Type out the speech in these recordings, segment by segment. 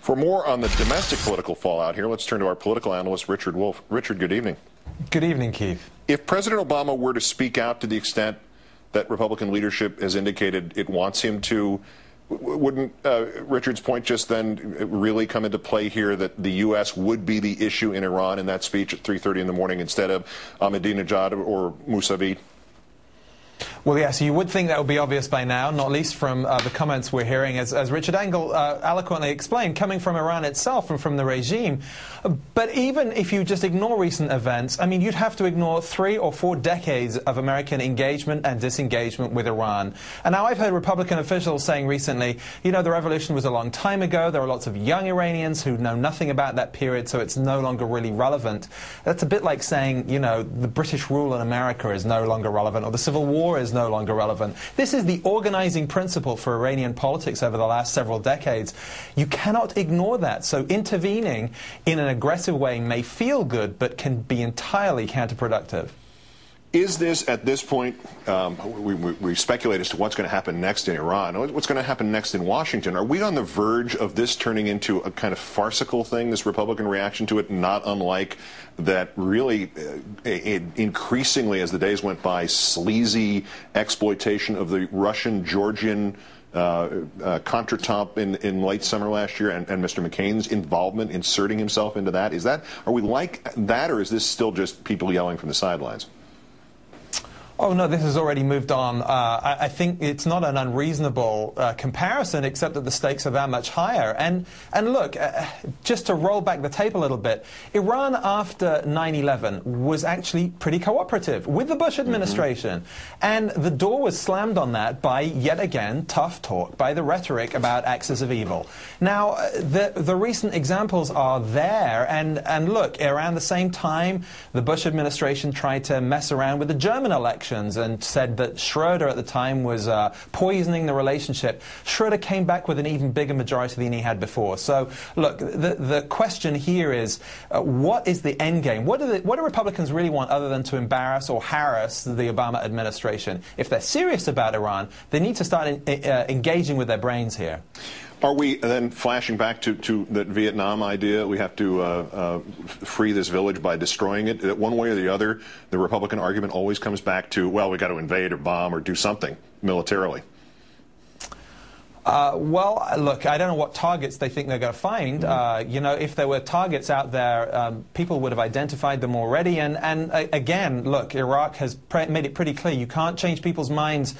For more on the domestic political fallout here, let's turn to our political analyst, Richard Wolff. Richard, good evening. Good evening, Keith. If President Obama were to speak out to the extent that Republican leadership has indicated it wants him to, wouldn't Richard's point just then really come into play here that the U.S. would be the issue in Iran in that speech at 3:30 in the morning instead of Ahmadinejad or Mousavi? Well, yes, you would think that would be obvious by now, not least from the comments we're hearing, as Richard Engel eloquently explained, coming from Iran itself and from the regime. But even if you just ignore recent events, I mean, you'd have to ignore 3 or 4 decades of American engagement and disengagement with Iran. And now I've heard Republican officials saying recently, you know, the revolution was a long time ago. There are lots of young Iranians who know nothing about that period, so it's no longer really relevant. That's a bit like saying, you know, the British rule in America is no longer relevant, or the Civil War is no longer relevant. This is the organizing principle for Iranian politics over the last several decades. You cannot ignore that. So intervening in an aggressive way may feel good, but can be entirely counterproductive. Is this, at this point, we speculate as to what's going to happen next in Iran, what's going to happen next in Washington. Are we on the verge of this turning into a kind of farcical thing, this Republican reaction to it, not unlike that really increasingly, as the days went by, sleazy exploitation of the Russian-Georgian contretemps in late summer last year, and Mr. McCain's involvement inserting himself into that? Are we like that, or is this still just people yelling from the sidelines? Oh, no, this has already moved on. I think it's not an unreasonable comparison, except that the stakes are that much higher. And look, just to roll back the tape a little bit, Iran after 9/11 was actually pretty cooperative with the Bush administration. And the door was slammed on that by, yet again, tough talk, by the rhetoric about axis of evil. Now, the recent examples are there. And look, around the same time, the Bush administration tried to mess around with the German election and said that Schroeder at the time was poisoning the relationship. Schroeder came back with an even bigger majority than he had before. So, look, the question here is, what is the end game? What do Republicans really want other than to embarrass or harass the Obama administration? If they're serious about Iran, they need to start engaging with their brains here. Are we then flashing back to that Vietnam idea? We have to free this village by destroying it. One way or the other, the Republican argument always comes back to, well, we got to invade or bomb or do something militarily. Well, look, I don't know what targets they think they're going to find. You know, if there were targets out there, people would have identified them already. And again, look, Iraq has made it pretty clear you can't change people's minds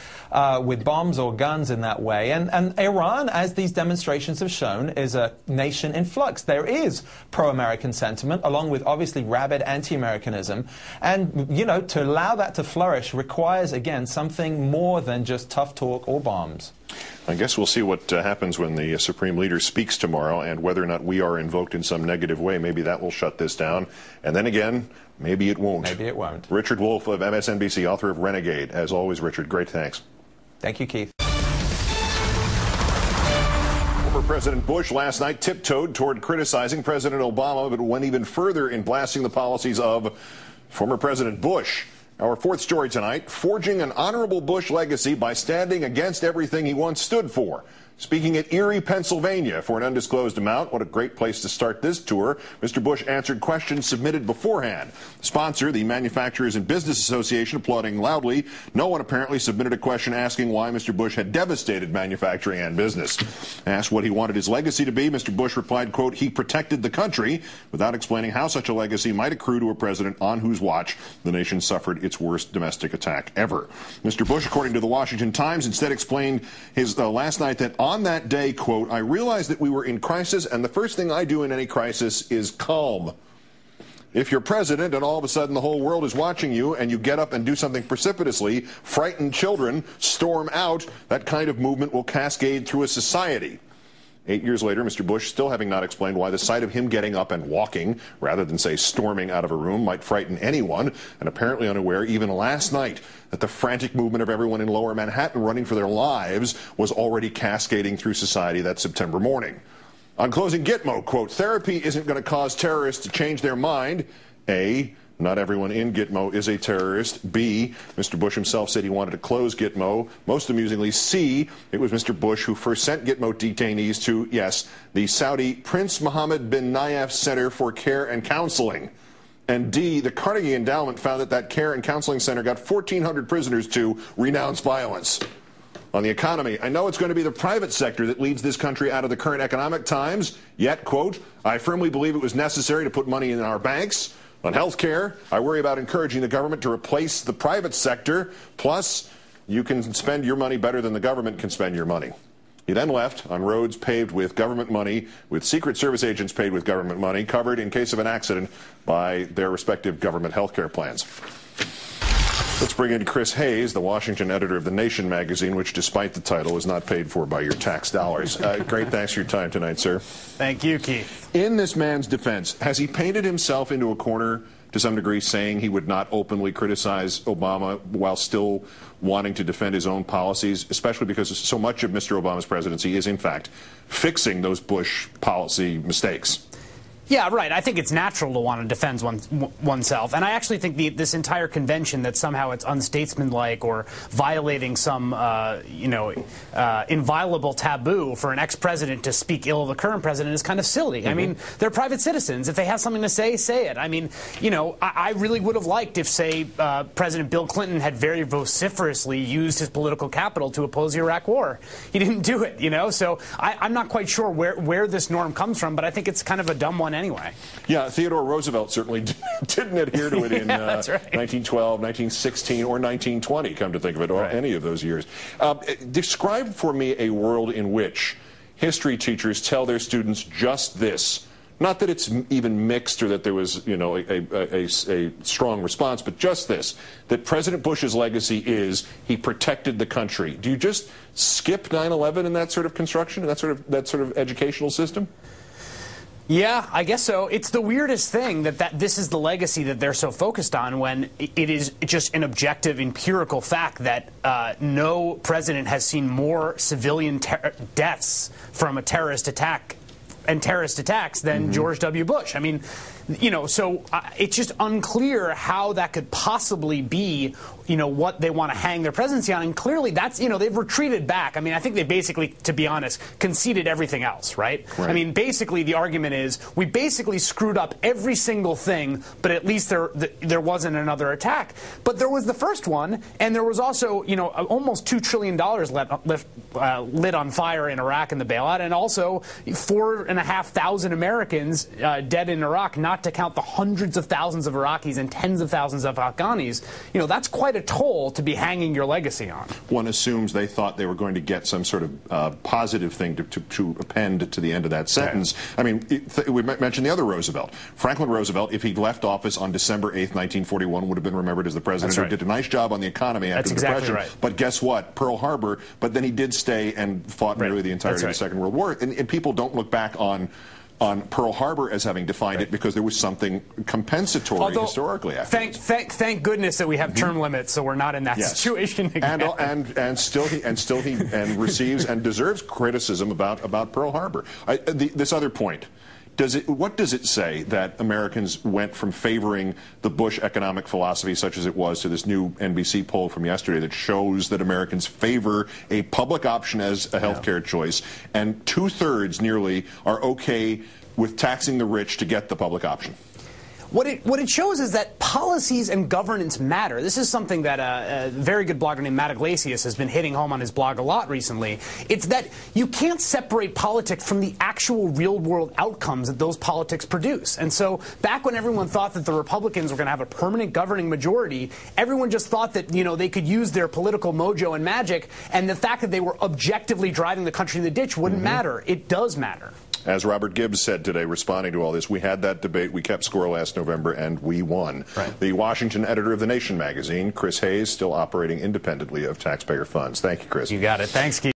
with bombs or guns in that way. And Iran, as these demonstrations have shown, is a nation in flux. There is pro-American sentiment, along with obviously rabid anti-Americanism. And, you know, to allow that to flourish requires, again, something more than just tough talk or bombs. I guess we'll see what happens when the Supreme Leader speaks tomorrow, and whether or not we are invoked in some negative way. Maybe that will shut this down. And then again, maybe it won't. Maybe it won't. Richard Wolff of MSNBC, author of Renegade. As always, Richard, great thanks. Thank you, Keith. Former President Bush last night tiptoed toward criticizing President Obama, but went even further in blasting the policies of former President Bush. Our fourth story tonight, forging an honorable Bush legacy by standing against everything he once stood for. Speaking at Erie, Pennsylvania for an undisclosed amount. What a great place to start this tour. Mr. Bush answered questions submitted beforehand. Sponsor, the Manufacturers and Business Association, applauding loudly. No one apparently submitted a question asking why Mr. Bush had devastated manufacturing and business. Asked what he wanted his legacy to be, Mr. Bush replied, quote, he protected the country, without explaining how such a legacy might accrue to a president on whose watch the nation suffered its worst domestic attack ever. Mr. Bush, according to the Washington Times, instead explained his last night that on that day, quote, I realized that we were in crisis, and the first thing I do in any crisis is calm. If you're president and all of a sudden the whole world is watching you and you get up and do something precipitously, frighten children, storm out, that kind of movement will cascade through a society. 8 years later, Mr. Bush still having not explained why the sight of him getting up and walking, rather than, say, storming out of a room, might frighten anyone, and apparently unaware, even last night, that the frantic movement of everyone in Lower Manhattan running for their lives was already cascading through society that September morning. On closing Gitmo, quote, therapy isn't going to cause terrorists to change their mind. A, not everyone in Gitmo is a terrorist. B, Mr. Bush himself said he wanted to close Gitmo. Most amusingly, C, it was Mr. Bush who first sent Gitmo detainees to, yes, the Saudi Prince Mohammed bin Nayef Center for Care and Counseling. And D, the Carnegie Endowment found that care and counseling center got 1,400 prisoners to renounce violence. On the economy, I know it's going to be the private sector that leads this country out of the current economic times, yet, quote, I firmly believe it was necessary to put money in our banks. On health care, I worry about encouraging the government to replace the private sector. Plus, you can spend your money better than the government can spend your money. He then left on roads paved with government money, with Secret Service agents paid with government money, covered in case of an accident by their respective government health care plans. Let's bring in Chris Hayes, the Washington editor of The Nation magazine, which, despite the title, is not paid for by your tax dollars. Great thanks for your time tonight, sir. Thank you, Keith. In this man's defense, has he painted himself into a corner to some degree, saying he would not openly criticize Obama while still wanting to defend his own policies, especially because so much of Mr. Obama's presidency is, in fact, fixing those Bush policy mistakes? Yeah, right. I think it's natural to want to defend oneself. And I actually think this entire convention that somehow it's unstatesmanlike or violating some, inviolable taboo for an ex-president to speak ill of the current president is kind of silly. Mm-hmm. I mean, they're private citizens. If they have something to say, say it. I mean, I really would have liked if, say, President Bill Clinton had very vociferously used his political capital to oppose the Iraq War. He didn't do it, So I'm not quite sure where this norm comes from, but I think it's kind of a dumb one anyway. Yeah, Theodore Roosevelt certainly didn't adhere to it in that's right. 1912, 1916, or 1920, come to think of it, or any of those years. Describe for me a world in which history teachers tell their students just this. Not that it's even mixed or that there was, a strong response, but just this, that President Bush's legacy is he protected the country. Do you just skip 9/11 in that sort of construction, in that sort of educational system? Yeah, I guess so. It's the weirdest thing that this is the legacy that they're so focused on, when it is just an objective, empirical fact that no president has seen more civilian deaths from a terrorist attack and terrorist attacks than George W. Bush. I mean, so it's just unclear how that could possibly be, what they want to hang their presidency on. And clearly that's, they've retreated back. I mean, I think they basically, to be honest, conceded everything else, right? I mean, basically the argument is we basically screwed up every single thing, but at least there wasn't another attack. But there was the first one, and there was also, almost $2 trillion lit on fire in Iraq in the bailout, and also 4,500 Americans dead in Iraq, not to count the hundreds of thousands of Iraqis and tens of thousands of Afghanis. That's quite a toll to be hanging your legacy on. One assumes they thought they were going to get some sort of positive thing to append to the end of that sentence. Right. I mean, we mentioned the other Roosevelt. Franklin Roosevelt, if he'd left office on December 8th, 1941, would have been remembered as the president who did a nice job on the economy after the Depression. Right. But guess what? Pearl Harbor. But then he did stay and fought nearly the entirety of the Second World War. And people don't look back on Pearl Harbor as having defined it because there was something compensatory historically after. Thank goodness that we have term limits, so we're not in that situation again. And still he receives and deserves criticism about Pearl Harbor. This other point. What does it say that Americans went from favoring the Bush economic philosophy, such as it was, to this new NBC poll from yesterday that shows that Americans favor a public option as a health care choice, and 2/3 nearly are okay with taxing the rich to get the public option? What it shows is that policies and governance matter. This is something that a very good blogger named Matt Iglesias has been hitting home on his blog a lot recently. It's that you can't separate politics from the actual real-world outcomes that those politics produce. And so back when everyone thought that the Republicans were going to have a permanent governing majority, everyone just thought that, they could use their political mojo and magic, and the fact that they were objectively driving the country in the ditch wouldn't matter. It does matter. As Robert Gibbs said today, responding to all this, we had that debate, we kept score last November, and we won. Right. The Washington editor of The Nation magazine, Chris Hayes, still operating independently of taxpayer funds. Thank you, Chris. You got it. Thanks, Keith.